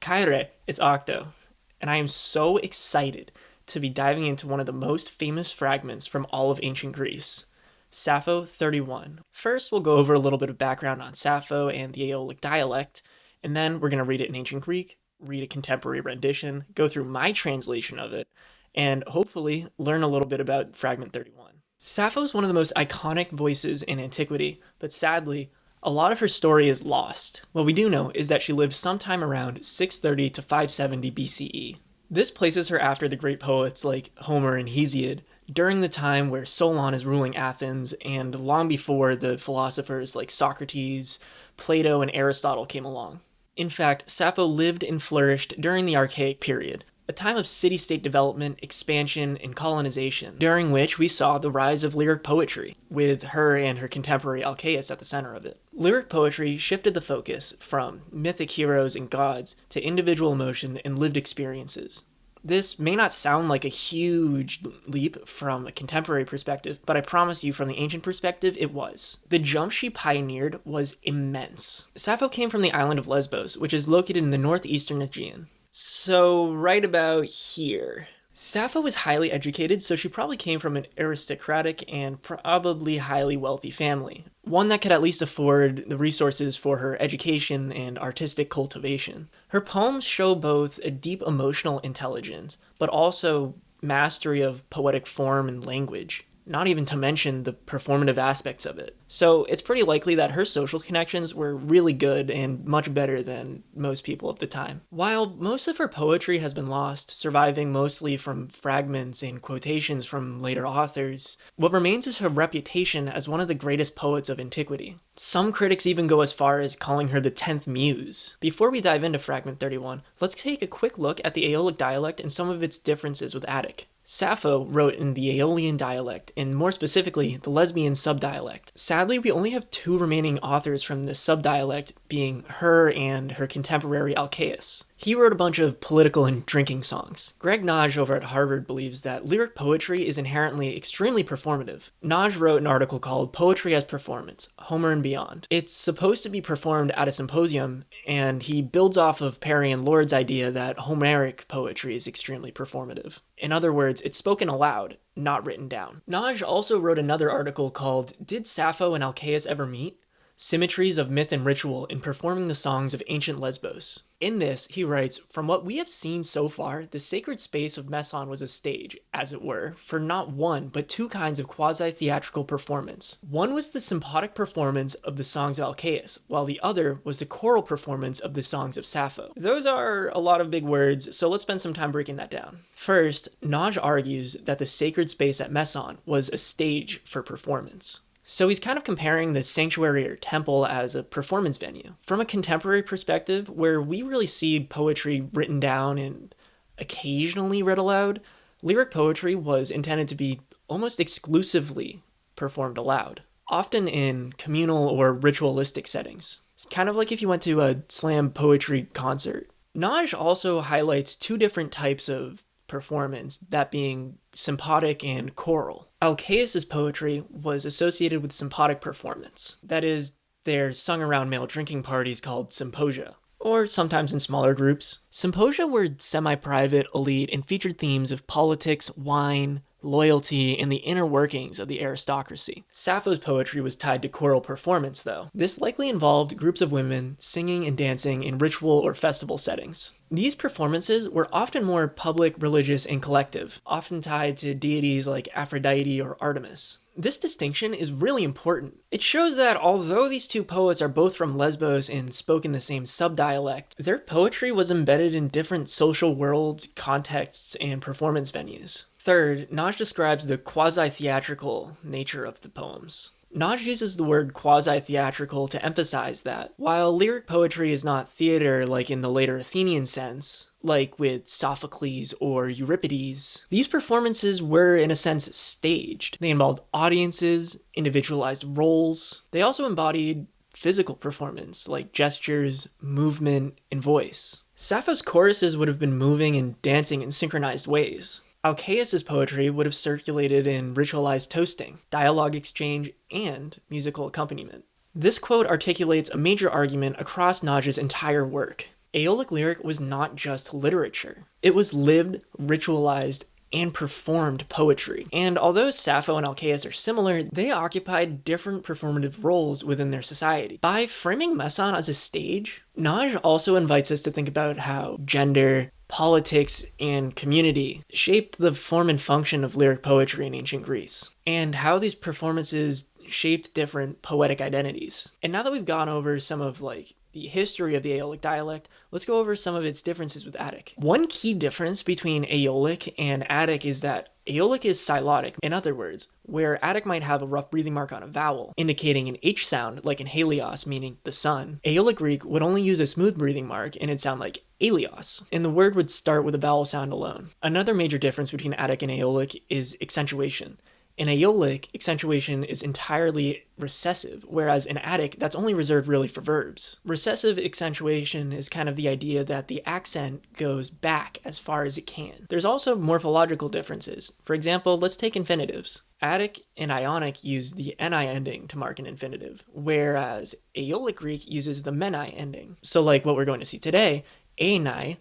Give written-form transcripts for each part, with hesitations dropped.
Kaire, it's Octo, and I am so excited to be diving into one of the most famous fragments from all of ancient Greece, Sappho 31. First, we'll go over a little bit of background on Sappho and the Aeolic dialect, and then we're going to read it in ancient Greek, read a contemporary rendition, go through my translation of it, and hopefully learn a little bit about Fragment 31. Sappho is one of the most iconic voices in antiquity, but sadly, a lot of her story is lost. What we do know is that she lived sometime around 630 to 570 BCE. This places her after the great poets like Homer and Hesiod, during the time where Solon is ruling Athens and long before the philosophers like Socrates, Plato, and Aristotle came along. In fact, Sappho lived and flourished during the Archaic period, a time of city-state development, expansion, and colonization, during which we saw the rise of lyric poetry, with her and her contemporary Alcaeus at the center of it. Lyric poetry shifted the focus from mythic heroes and gods to individual emotion and lived experiences. This may not sound like a huge leap from a contemporary perspective, but I promise you from the ancient perspective, it was. The jump she pioneered was immense. Sappho came from the island of Lesbos, which is located in the northeastern Aegean. So right about here. Sappho was highly educated, so she probably came from an aristocratic and probably highly wealthy family. One that could at least afford the resources for her education and artistic cultivation. Her poems show both a deep emotional intelligence, but also mastery of poetic form and language. Not even to mention the performative aspects of it. So it's pretty likely that her social connections were really good and much better than most people of the time. While most of her poetry has been lost, surviving mostly from fragments and quotations from later authors, what remains is her reputation as one of the greatest poets of antiquity. Some critics even go as far as calling her the 10th muse. Before we dive into Fragment 31, let's take a quick look at the Aeolic dialect and some of its differences with Attic. Sappho wrote in the Aeolian dialect, and more specifically, the Lesbian subdialect. Sadly, we only have two remaining authors from this subdialect, being her and her contemporary Alcaeus. He wrote a bunch of political and drinking songs. Greg Naj over at Harvard believes that lyric poetry is inherently extremely performative. Naj wrote an article called Poetry as Performance, Homer and Beyond. It's supposed to be performed at a symposium, and he builds off of Perry and Lord's idea that Homeric poetry is extremely performative. In other words, it's spoken aloud, not written down. Naj also wrote another article called Did Sappho and Alcaeus Ever Meet? Symmetries of Myth and Ritual in Performing the Songs of Ancient Lesbos. In this, he writes, from what we have seen so far, the sacred space of Meson was a stage, as it were, for not one, but two kinds of quasi-theatrical performance. One was the sympotic performance of the songs of Alcaeus, while the other was the choral performance of the songs of Sappho. Those are a lot of big words, so let's spend some time breaking that down. First, Naj argues that the sacred space at Meson was a stage for performance. So he's kind of comparing the sanctuary or temple as a performance venue. From a contemporary perspective, where we really see poetry written down and occasionally read aloud, lyric poetry was intended to be almost exclusively performed aloud, often in communal or ritualistic settings. It's kind of like if you went to a slam poetry concert. Naj also highlights two different types of performance, that being sympotic and choral. Alcaeus' poetry was associated with sympotic performance. That is, they're sung around male drinking parties called symposia, or sometimes in smaller groups. Symposia were semi-private, elite, and featured themes of politics, wine, loyalty, and the inner workings of the aristocracy. Sappho's poetry was tied to choral performance, though. This likely involved groups of women singing and dancing in ritual or festival settings. These performances were often more public, religious, and collective, often tied to deities like Aphrodite or Artemis. This distinction is really important. It shows that although these two poets are both from Lesbos and spoke in the same subdialect, their poetry was embedded in different social worlds, contexts, and performance venues. Third, Naj describes the quasi-theatrical nature of the poems. Naj uses the word quasi-theatrical to emphasize that, while lyric poetry is not theater like in the later Athenian sense, like with Sophocles or Euripides, these performances were in a sense staged. They involved audiences, individualized roles. They also embodied physical performance like gestures, movement, and voice. Sappho's choruses would have been moving and dancing in synchronized ways. Alcaeus' poetry would have circulated in ritualized toasting, dialogue exchange, and musical accompaniment. This quote articulates a major argument across Naj's entire work. Aeolic lyric was not just literature. It was lived, ritualized, and performed poetry. And although Sappho and Alcaeus are similar, they occupied different performative roles within their society. By framing Meson as a stage, Naj also invites us to think about how gender, politics, and community shaped the form and function of lyric poetry in ancient Greece, and how these performances shaped different poetic identities. And now that we've gone over some of the history of the Aeolic dialect, let's go over some of its differences with Attic. One key difference between Aeolic and Attic is that Aeolic is silotic. In other words, where Attic might have a rough breathing mark on a vowel, indicating an H sound like in Helios, meaning the sun, Aeolic Greek would only use a smooth breathing mark and it'd sound like Alios, and the word would start with a vowel sound alone. Another major difference between Attic and Aeolic is accentuation. In Aeolic, accentuation is entirely recessive, whereas in Attic, that's only reserved really for verbs. Recessive accentuation is kind of the idea that the accent goes back as far as it can. There's also morphological differences. For example, let's take infinitives. Attic and Ionic use the ni ending to mark an infinitive, whereas Aeolic Greek uses the meni ending. So like what we're going to see today, ani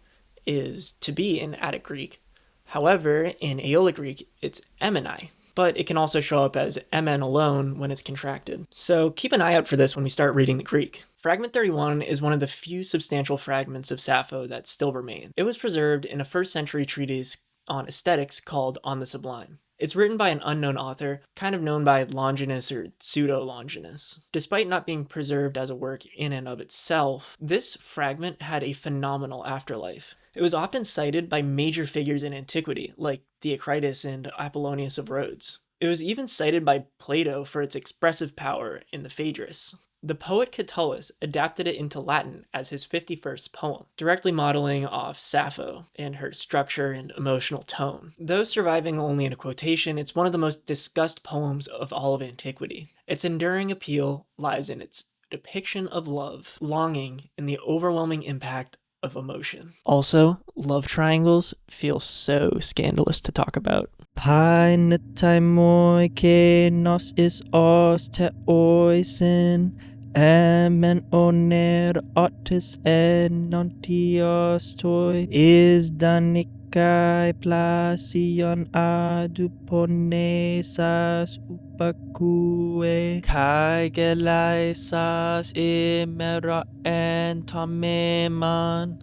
is to be in Attic Greek. However, in Aeolic Greek, it's emeni. But it can also show up as mn alone when it's contracted. So keep an eye out for this when we start reading the Greek. Fragment 31 is one of the few substantial fragments of Sappho that still remain. It was preserved in a 1st century treatise on aesthetics called On the Sublime. It's written by an unknown author, kind of known by Longinus or pseudo-Longinus. Despite not being preserved as a work in and of itself, this fragment had a phenomenal afterlife. It was often cited by major figures in antiquity, like Theocritus and Apollonius of Rhodes. It was even cited by Plato for its expressive power in the Phaedrus. The poet Catullus adapted it into Latin as his 51st poem, directly modeling off Sappho and her structure and emotional tone. Though surviving only in a quotation, it's one of the most discussed poems of all of antiquity. Its enduring appeal lies in its depiction of love, longing, and the overwhelming impact of emotion. Also, love triangles feel so scandalous to talk about. Painetaimoi ke nos is os te oisin, amen oner otis en nontios toi, is danikai plasion aduponesas upakue, kai gelaisas imera en tomeman,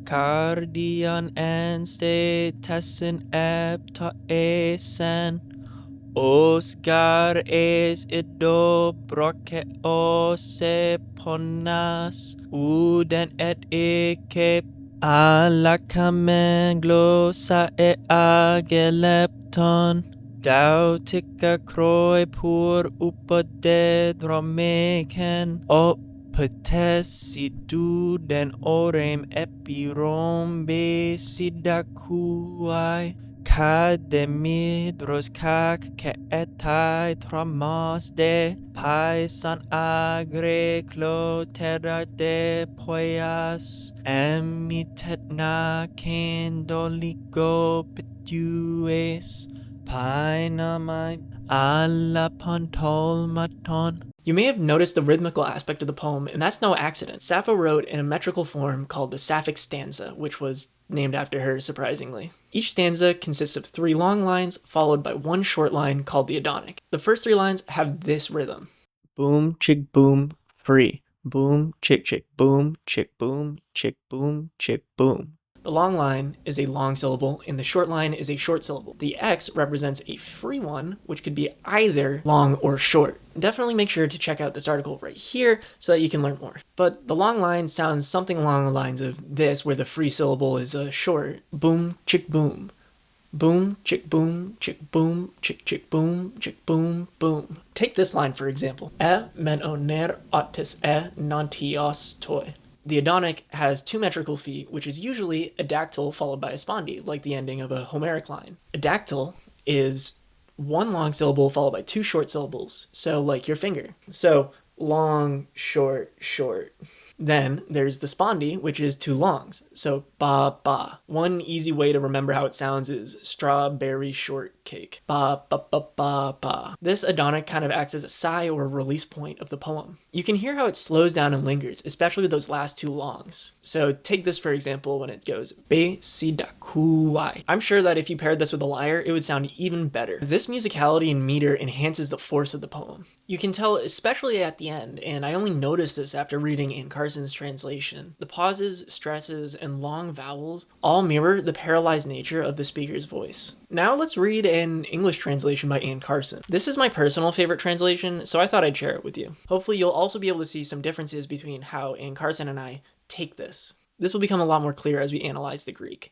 Cardian and statesin epta esen, Oscar es ido broke o se ponas, uden et eke alakamen glosa e agelepton, dautica croi pur upode dromeken, Potesi duden orem epirombe sidakuai, Cademidros kak ke etai tramos de paisan agre clotera de poias, emitetna kendoligo pitues, painamai alla pontolmaton. You may have noticed the rhythmical aspect of the poem, and that's no accident. Sappho wrote in a metrical form called the Sapphic stanza, which was named after her, surprisingly. Each stanza consists of 3 long lines, followed by 1 short line called the Adonic. The first 3 lines have this rhythm. Boom, chick, boom, free. Boom, chick, boom, chick, boom, chick, boom, chick, boom. The long line is a long syllable, and the short line is a short syllable. The X represents a free one, which could be either long or short. Definitely make sure to check out this article right here so that you can learn more. But the long line sounds something along the lines of this, where the free syllable is a short. Boom, chick, boom. Boom, chick, boom, chick, boom, chick, boom, chick, boom, boom. Take this line, for example. E men oner otis e nontios toi. The Adonic has 2 metrical feet, which is usually a dactyl followed by a spondy, like the ending of a Homeric line. A dactyl is 1 long syllable followed by 2 short syllables, so like your finger. So long, short, short. Then there's the spondy, which is 2 longs, so ba, ba. One easy way to remember how it sounds is strawberry short fruitcake. Ba ba ba ba ba. This adonic kind of acts as a sigh or release point of the poem. You can hear how it slows down and lingers, especially with those last two longs. So take this for example when it goes be si da kuai. I'm sure that if you paired this with a lyre, it would sound even better. This musicality and meter enhances the force of the poem. You can tell, especially at the end, and I only noticed this after reading Anne Carson's translation, the pauses, stresses, and long vowels all mirror the paralyzed nature of the speaker's voice. Now let's read an English translation by Anne Carson. This is my personal favorite translation, so I thought I'd share it with you. Hopefully you'll also be able to see some differences between how Anne Carson and I take this. This will become a lot more clear as we analyze the Greek.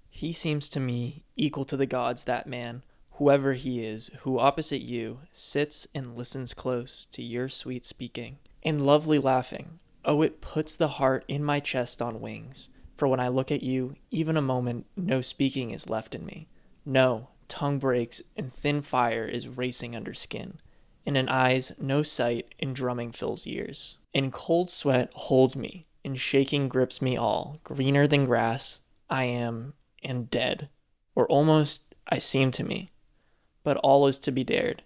He seems to me equal to the gods, that man, whoever he is, who opposite you sits and listens close to your sweet speaking and lovely laughing. Oh, it puts the heart in my chest on wings. For when I look at you, even a moment, no speaking is left in me. No, tongue breaks and thin fire is racing under skin. And in eyes, no sight, and drumming fills ears. And cold sweat holds me, and shaking grips me all. Greener than grass, I am, and dead. Or almost I seem to me. But all is to be dared,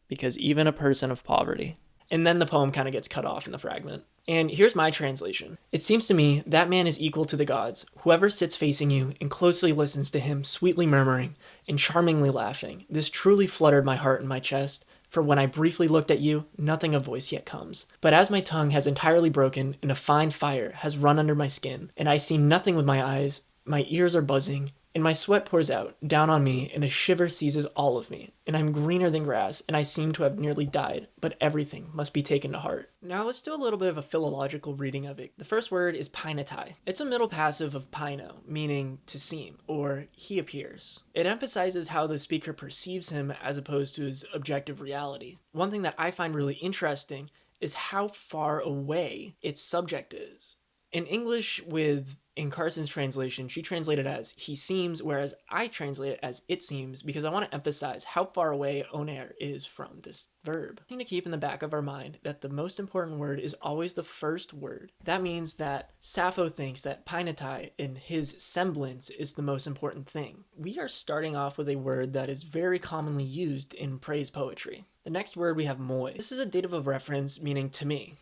because even a person of poverty. And then the poem kind of gets cut off in the fragment. And here's my translation. It seems to me that man is equal to the gods, whoever sits facing you and closely listens to him sweetly murmuring and charmingly laughing. This truly fluttered my heart and my chest, for when I briefly looked at you, nothing of voice yet comes. But as my tongue has entirely broken and a fine fire has run under my skin, and I see nothing with my eyes, my ears are buzzing, and my sweat pours out, down on me, and a shiver seizes all of me, and I'm greener than grass, and I seem to have nearly died, but everything must be taken to heart. Now let's do a little bit of a philological reading of it. The first word is painetai. It's a middle passive of paino, meaning to seem, or he appears. It emphasizes how the speaker perceives him as opposed to his objective reality. One thing that I find really interesting is how far away its subject is. In English, with in Carson's translation, she translated as he seems, whereas I translate it as it seems because I want to emphasize how far away oner is from this verb. We need to keep in the back of our mind that the most important word is always the first word. That means that Sappho thinks that painetai in his semblance is the most important thing. We are starting off with a word that is very commonly used in praise poetry. The next word we have moi. This is a dative of reference meaning to me.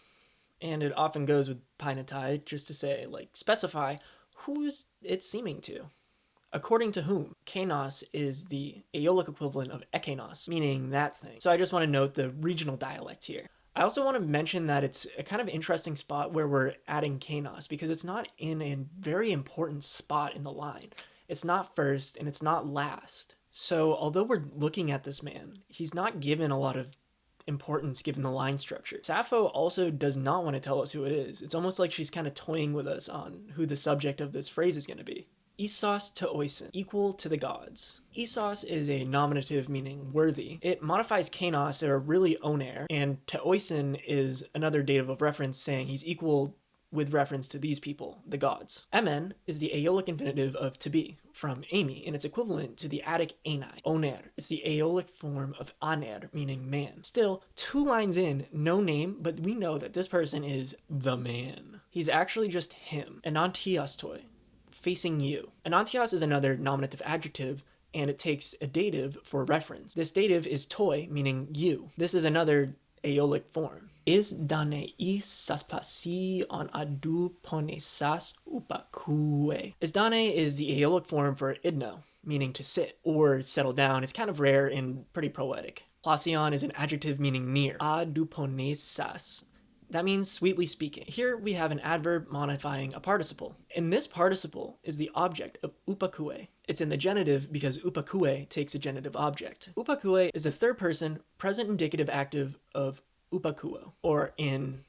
And it often goes with painetai just to say, like, specify who's it seeming to. According to whom. Kainos is the Aeolic equivalent of ekenos, meaning that thing. So I just want to note the regional dialect here. I also want to mention that it's a kind of interesting spot where we're adding kainos because it's not in a very important spot in the line. It's not first and it's not last. So although we're looking at this man, he's not given a lot of importance given the line structure. Sappho also does not want to tell us who it is. It's almost like she's kind of toying with us on who the subject of this phrase is going to be. Isos to oisin, equal to the gods. Isos is a nominative meaning worthy. It modifies kainos, or really oner, and to oisin is another dative of reference saying he's equal with reference to these people, the gods. Emen is the Aeolic infinitive of to be, from Amy, and it's equivalent to the Attic anai. Oner is the Aeolic form of aner, meaning man. Still, 2 lines in, no name, but we know that this person is the man. He's actually just him. Enantiastoi, facing you. Enantios is another nominative adjective, and it takes a dative for reference. This dative is toi, meaning you. This is another Aeolic form. Is dane saspasi on adu ponesas upakue. Is dane is the Aeolic form for idno, meaning to sit or settle down. It's kind of rare and pretty poetic. Plasion is an adjective meaning near. Adu ponesas. That means sweetly speaking. Here we have an adverb modifying a participle. And this participle is the object of upakue. It's in the genitive because upakue takes a genitive object. Upakue is the third person present indicative active of upakuo, or in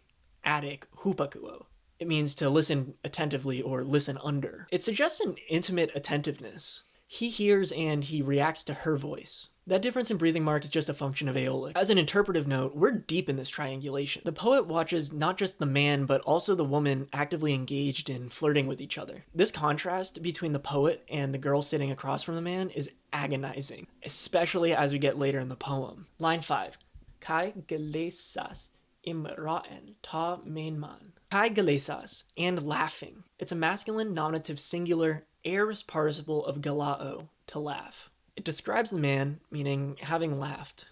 Attic, hupakuo. It means to listen attentively or listen under. It suggests an intimate attentiveness. He hears and he reacts to her voice. That difference in breathing mark is just a function of Aeolic. As an interpretive note, we're deep in this triangulation. The poet watches not just the man, but also the woman actively engaged in flirting with each other. This contrast between the poet and the girl sitting across from the man is agonizing, especially as we get later in the poem. Line 5. Kai gelesas imraen ta mainman. Kai gelesas, and laughing. It's a masculine nominative singular aorist participle of galao, to laugh. It describes the man, meaning having laughed,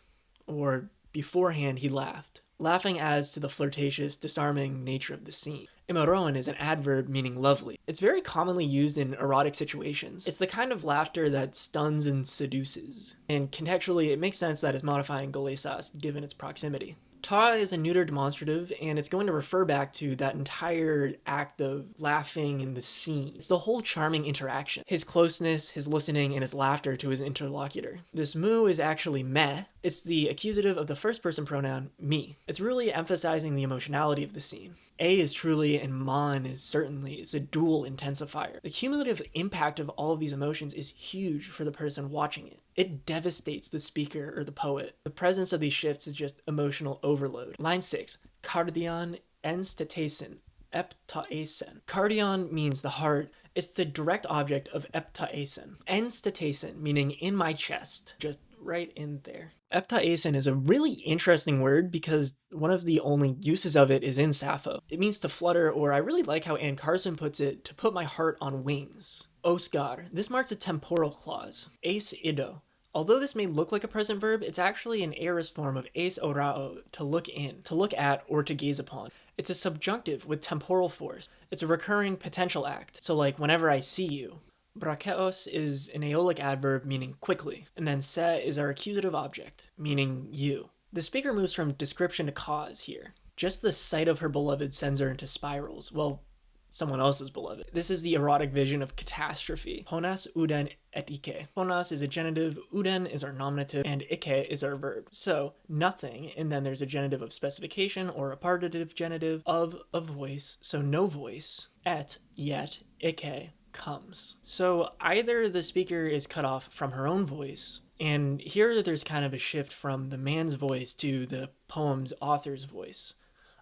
or beforehand he laughed. Laughing adds to the flirtatious, disarming nature of the scene. Imaroan is an adverb meaning lovely. It's very commonly used in erotic situations. It's the kind of laughter that stuns and seduces. And contextually, it makes sense that it's modifying golesas given its proximity. Ta is a neuter demonstrative, and it's going to refer back to that entire act of laughing in the scene. It's the whole charming interaction. His closeness, his listening, and his laughter to his interlocutor. This mu is actually me. It's the accusative of the first person pronoun, me. It's really emphasizing the emotionality of the scene. A is truly, and man is certainly. It's a dual intensifier. The cumulative impact of all of these emotions is huge for the person watching it. It devastates the speaker or the poet. The presence of these shifts is just emotional overload. Line 6, kardion enstetasen, eptaesen. Kardion means the heart. It's the direct object of eptaesen. Enstetasen, meaning in my chest, just right in there. Eptaesen is a really interesting word because one of the only uses of it is in Sappho. It means to flutter, or I really like how Anne Carson puts it, to put my heart on wings. Oscar. This marks a temporal clause. Eis ido. Although this may look like a present verb, it's actually an aorist form of eis orao, to look in, to look at, or to gaze upon. It's a subjunctive with temporal force. It's a recurring potential act. So like, whenever I see you. Brakeos is an aeolic adverb meaning quickly, and then se is our accusative object, meaning you. The speaker moves from description to cause here. Just the sight of her beloved sends her into spirals. Well, someone else's beloved. This is the erotic vision of catastrophe. Ponas, uden, et ike. Ponas is a genitive, uden is our nominative, and ike is our verb. So, nothing, and then there's a genitive of specification, or a partitive genitive of a voice, so no voice, et, yet, ike, comes. So either the speaker is cut off from her own voice, and here there's kind of a shift from the man's voice to the poem's author's voice.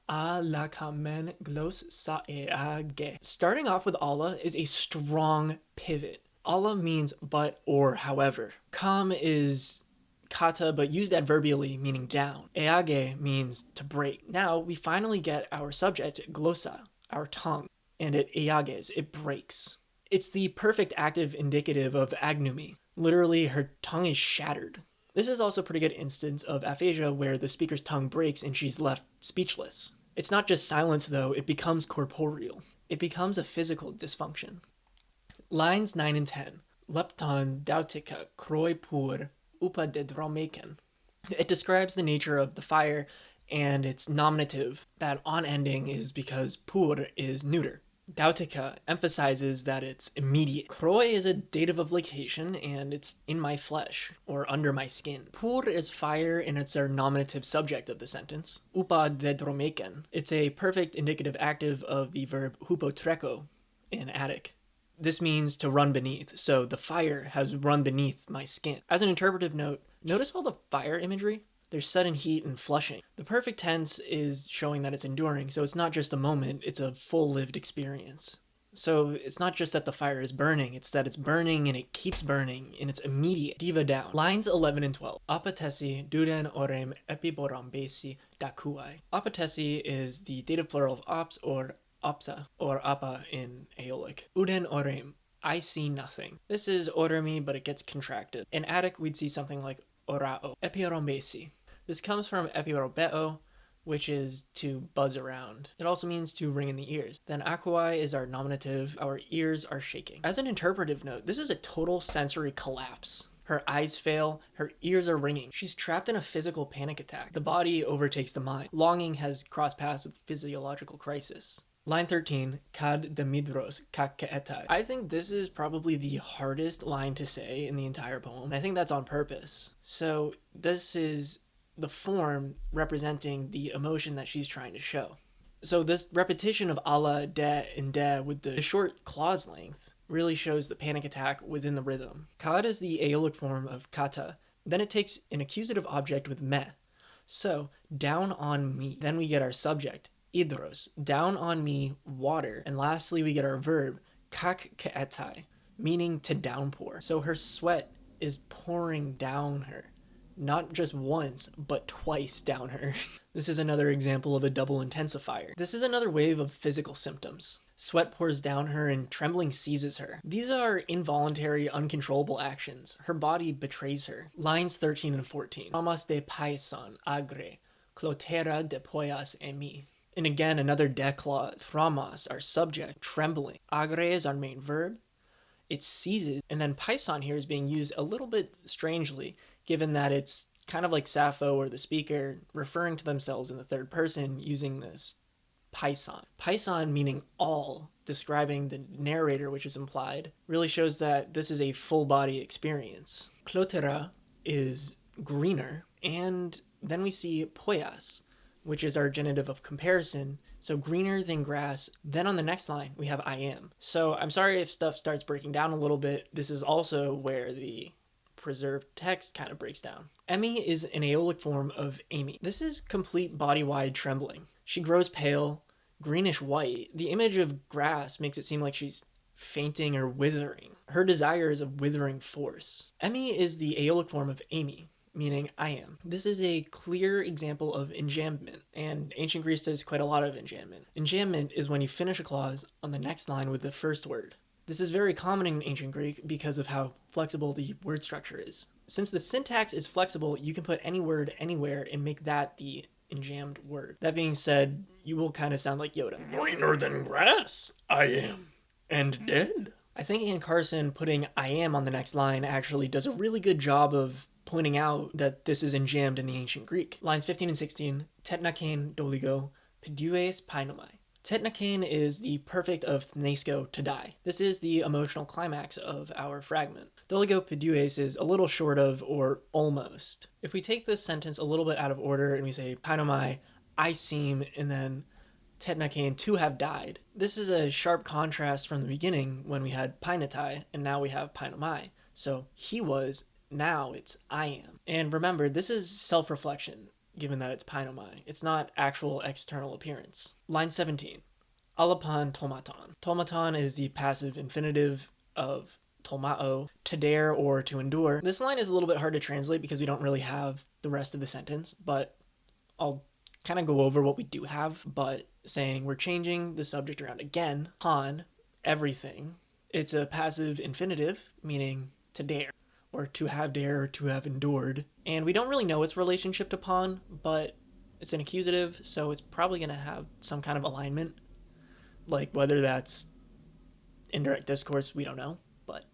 A la kamen glos sa e age. Starting off with Allah is a strong pivot. Allah means but or however. Kam is kata but used adverbially meaning down. Eage means to break. Now we finally get our subject, glossa, our tongue, and it eages, it breaks. It's the perfect active indicative of agnomy. Literally, her tongue is shattered. This is also a pretty good instance of aphasia where the speaker's tongue breaks and she's left speechless. It's not just silence though, it becomes corporeal. It becomes a physical dysfunction. Lines 9 and 10. Lepton dautica kroi pur upa dedromeken. It describes the nature of the fire and its nominative. That on ending is because pur is neuter. Dautica emphasizes that it's immediate. Kroi is a dative of location, and it's in my flesh, or under my skin. Pur is fire, and it's our nominative subject of the sentence. Upa dedromeken. It's a perfect indicative active of the verb hupotreko in Attic. This means to run beneath, so the fire has run beneath my skin. As an interpretive note, notice all the fire imagery? There's sudden heat and flushing. The perfect tense is showing that it's enduring, so it's not just a moment, it's a full lived experience. So it's not just that the fire is burning, it's that it's burning and it keeps burning, and it's immediate. Diva down. Lines 11 and 12. Apatesi duden orem epiborambesi dakuai. Apatesi is the dative plural of ops or opsa, or apa in Aeolic. Uden orem, I see nothing. This is oremi, but it gets contracted. In Attic, we'd see something like orao. Epiorombesi. This comes from epiorobeo, which is to buzz around. It also means to ring in the ears. Then aquae is our nominative. Our ears are shaking. As an interpretive note, this is a total sensory collapse. Her eyes fail, her ears are ringing. She's trapped in a physical panic attack. The body overtakes the mind. Longing has crossed paths with physiological crisis. Line 13, kad demidros kakeetai. I think this is probably the hardest line to say in the entire poem, and I think that's on purpose. So this is the form representing the emotion that she's trying to show. So this repetition of Allah, de, and de with the short clause length really shows the panic attack within the rhythm. Kad is the Aeolic form of kata. Then it takes an accusative object with me. So, down on me. Then we get our subject, idros, down on me, water. And lastly, we get our verb, kak keetai, meaning to downpour. So her sweat is pouring down her. Not just once, but twice down her. This is another example of a double intensifier. This is another wave of physical symptoms. Sweat pours down her and trembling seizes her. These are involuntary, uncontrollable actions. Her body betrays her. Lines 13 and 14. Amas de paison agre, clotera de poias emi. And again, another de clause. Ramas, our subject, trembling. Agre is our main verb. It seizes. And then paison here is being used a little bit strangely, given that it's kind of like Sappho or the speaker referring to themselves in the third person using this paison. Paison meaning all, describing the narrator, which is implied, really shows that this is a full body experience. Clotera is greener, and then we see poias, which is our genitive of comparison, so greener than grass. Then on the next line, we have I am. So I'm sorry if stuff starts breaking down a little bit. This is also where the preserved text kind of breaks down. Emi is an aeolic form of Amy. This is complete body-wide trembling. She grows pale, greenish white. The image of grass makes it seem like she's fainting or withering. Her desire is a withering force. Emi is the aeolic form of Amy, meaning I am. This is a clear example of enjambment, and ancient Greece does quite a lot of enjambment. Enjambment is when you finish a clause on the next line with the first word. This is very common in ancient Greek because of how flexible the word structure is. Since the syntax is flexible, you can put any word anywhere and make that the enjambed word. That being said, you will kind of sound like Yoda. Greener than grass, I am, and dead. I think Ann Carson putting I am on the next line actually does a really good job of pointing out that this is enjambed in the ancient Greek. Lines 15 and 16, tetnakain doligo, pedues painomai. Tetnakain is the perfect of thnesko, to die. This is the emotional climax of our fragment. Doligo pedues is a little short of or almost. If we take this sentence a little bit out of order and we say painomai, I seem, and then tetnakain, to have died. This is a sharp contrast from the beginning when we had painatai and now we have painomai. So he was, now it's I am. And remember, this is self-reflection, given that it's painomai. It's not actual external appearance. Line 17. Alapan tomaton. Tomaton is the passive infinitive of tomao, to dare or to endure. This line is a little bit hard to translate because we don't really have the rest of the sentence, but I'll kind of go over what we do have, but saying we're changing the subject around again. Han, everything. It's a passive infinitive, meaning to dare, or to have dare, or to have endured. And we don't really know its relationship to pon, but it's an accusative, so it's probably going to have some kind of alignment. Like whether that's indirect discourse, we don't know, but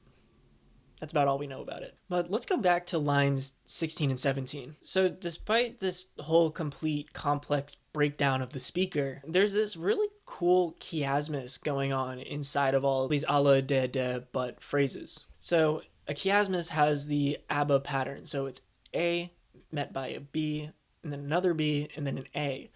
that's about all we know about it. But let's go back to lines 16 and 17. So despite this whole complete complex breakdown of the speaker, there's this really cool chiasmus going on inside of all these alla de but phrases. So a chiasmus has the ABBA pattern. So it's A met by a B, and then another B, and then an A.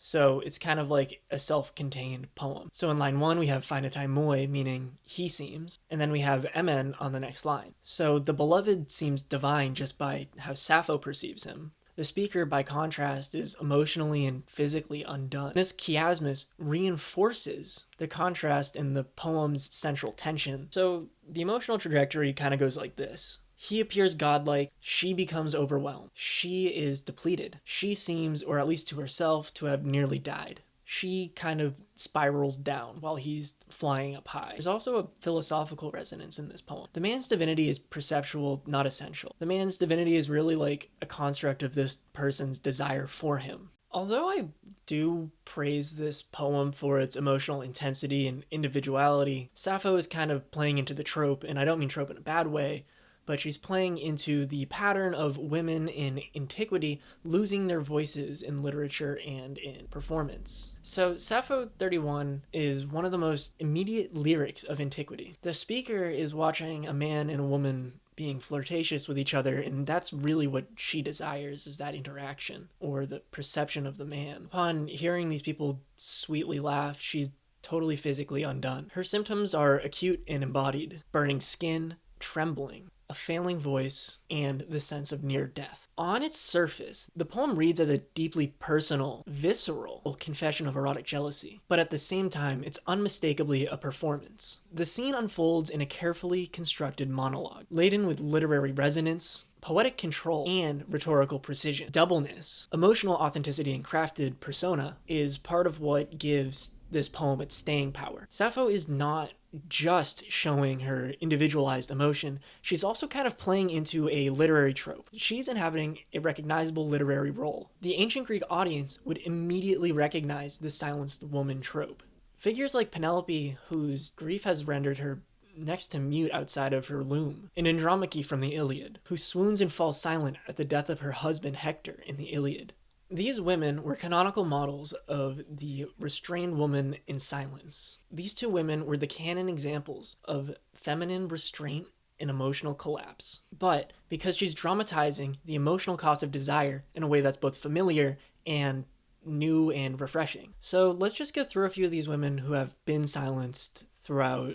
So it's kind of like a self-contained poem. So in line 1, we have Phainatai moi, meaning he seems, and then we have Emen on the next line. So the beloved seems divine just by how Sappho perceives him. The speaker, by contrast, is emotionally and physically undone. This chiasmus reinforces the contrast in the poem's central tension. So the emotional trajectory kind of goes like this. He appears godlike, she becomes overwhelmed. She is depleted. She seems, or at least to herself, to have nearly died. She kind of spirals down while he's flying up high. There's also a philosophical resonance in this poem. The man's divinity is perceptual, not essential. The man's divinity is really like a construct of this person's desire for him. Although I do praise this poem for its emotional intensity and individuality, Sappho is kind of playing into the trope, and I don't mean trope in a bad way, but she's playing into the pattern of women in antiquity losing their voices in literature and in performance. So Sappho 31 is one of the most immediate lyrics of antiquity. The speaker is watching a man and a woman being flirtatious with each other, and that's really what she desires, is that interaction, or the perception of the man. Upon hearing these people sweetly laugh, she's totally physically undone. Her symptoms are acute and embodied: burning skin, trembling, a failing voice, and the sense of near death. On its surface, the poem reads as a deeply personal, visceral confession of erotic jealousy, but at the same time, it's unmistakably a performance. The scene unfolds in a carefully constructed monologue, laden with literary resonance, poetic control, and rhetorical precision. Doubleness, emotional authenticity, and crafted persona is part of what gives this poem its staying power. Sappho is not just showing her individualized emotion, she's also kind of playing into a literary trope. She's inhabiting a recognizable literary role. The ancient Greek audience would immediately recognize the silenced woman trope. Figures like Penelope, whose grief has rendered her next to mute outside of her loom, and Andromache from the Iliad, who swoons and falls silent at the death of her husband Hector in the Iliad. These women were canonical models of the restrained woman in silence. These two women were the canon examples of feminine restraint and emotional collapse. But because she's dramatizing the emotional cost of desire in a way that's both familiar and new and refreshing. So let's just go through a few of these women who have been silenced throughout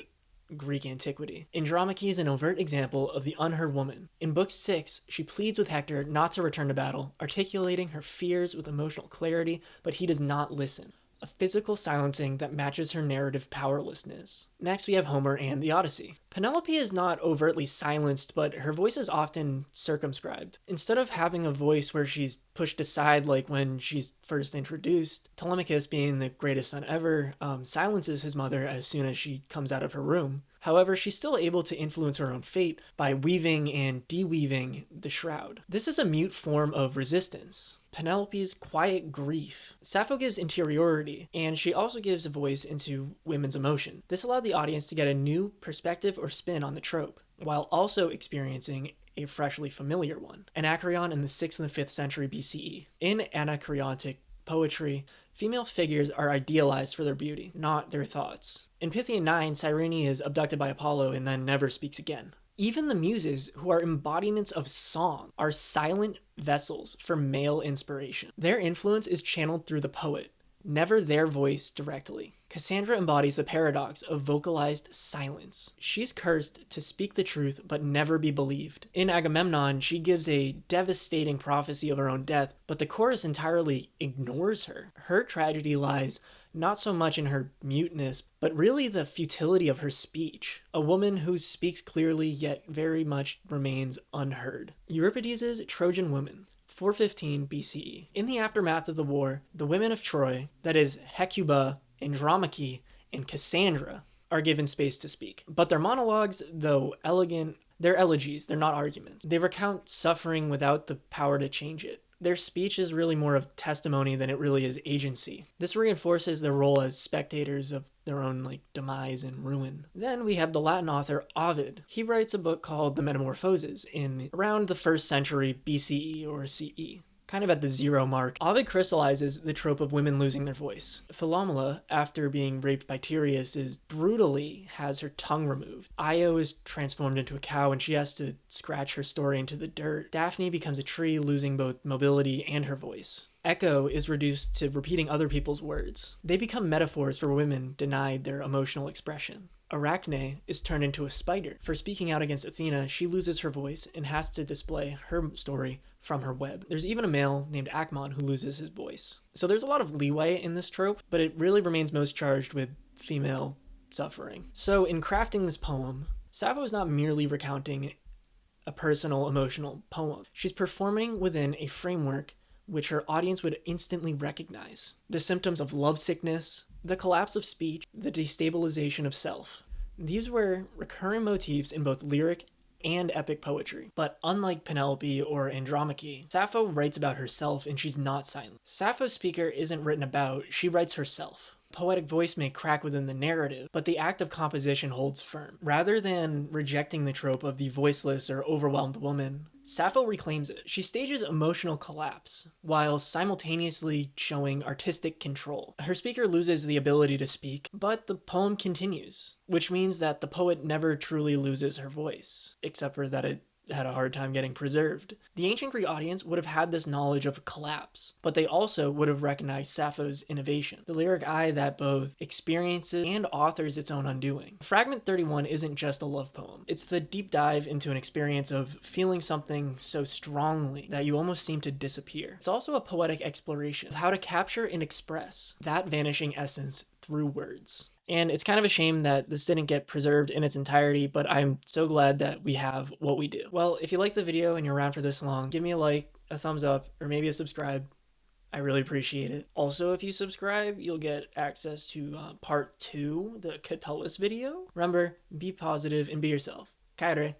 Greek antiquity. Andromache is an overt example of the unheard woman. In Book 6, she pleads with Hector not to return to battle, articulating her fears with emotional clarity, but he does not listen. A physical silencing that matches her narrative powerlessness. Next, we have Homer and the Odyssey. Penelope is not overtly silenced, but her voice is often circumscribed. Instead of having a voice where she's pushed aside like when she's first introduced, Telemachus, being the greatest son ever, silences his mother as soon as she comes out of her room. However, she's still able to influence her own fate by weaving and de-weaving the shroud. This is a mute form of resistance. Penelope's quiet grief. Sappho gives interiority, and she also gives a voice into women's emotion. This allowed the audience to get a new perspective or spin on the trope, while also experiencing a freshly familiar one. Anacreon in the 6th and 5th century BCE. In Anacreontic poetry, female figures are idealized for their beauty, not their thoughts. In Pythian 9, Cyrene is abducted by Apollo and then never speaks again. Even the muses, who are embodiments of song, are silent vessels for male inspiration. Their influence is channeled through the poet, never their voice directly. Cassandra embodies the paradox of vocalized silence. She's cursed to speak the truth but never be believed. In Agamemnon, she gives a devastating prophecy of her own death, but the chorus entirely ignores her. Her tragedy lies not so much in her muteness, but really the futility of her speech. A woman who speaks clearly yet very much remains unheard. Euripides' Trojan Women. 415 BCE. In the aftermath of the war, the women of Troy, that is Hecuba, Andromache, and Cassandra, are given space to speak. But their monologues, though elegant, they're elegies, they're not arguments. They recount suffering without the power to change it. Their speech is really more of testimony than it really is agency. This reinforces their role as spectators of their own demise and ruin. Then we have the Latin author Ovid. He writes a book called The Metamorphoses in around the 1st century BCE or CE. Kind of at the 0 mark, Ovid crystallizes the trope of women losing their voice. Philomela, after being raped by Tereus, brutally has her tongue removed. Io is transformed into a cow and she has to scratch her story into the dirt. Daphne becomes a tree, losing both mobility and her voice. Echo is reduced to repeating other people's words. They become metaphors for women denied their emotional expression. Arachne is turned into a spider. For speaking out against Athena, she loses her voice and has to display her story from her web. There's even a male named Acmon who loses his voice. So there's a lot of leeway in this trope, but it really remains most charged with female suffering. So in crafting this poem, Sappho is not merely recounting a personal emotional poem. She's performing within a framework which her audience would instantly recognize. The symptoms of lovesickness, the collapse of speech, the destabilization of self. These were recurring motifs in both lyric and epic poetry. But unlike Penelope or Andromache, Sappho writes about herself and she's not silent. Sappho's speaker isn't written about, she writes herself. Poetic voice may crack within the narrative, but the act of composition holds firm. Rather than rejecting the trope of the voiceless or overwhelmed woman, Sappho reclaims it. She stages emotional collapse, while simultaneously showing artistic control. Her speaker loses the ability to speak, but the poem continues, which means that the poet never truly loses her voice, except for that it had a hard time getting preserved. The ancient Greek audience would have had this knowledge of collapse, but they also would have recognized Sappho's innovation, the lyric eye that both experiences and authors its own undoing. Fragment 31 isn't just a love poem. It's the deep dive into an experience of feeling something so strongly that you almost seem to disappear. It's also a poetic exploration of how to capture and express that vanishing essence through words. And it's kind of a shame that this didn't get preserved in its entirety, but I'm so glad that we have what we do. Well, if you liked the video and you're around for this long, give me a like, a thumbs up, or maybe a subscribe. I really appreciate it. Also, if you subscribe, you'll get access to part 2, the Catullus video. Remember, be positive and be yourself. Kaire.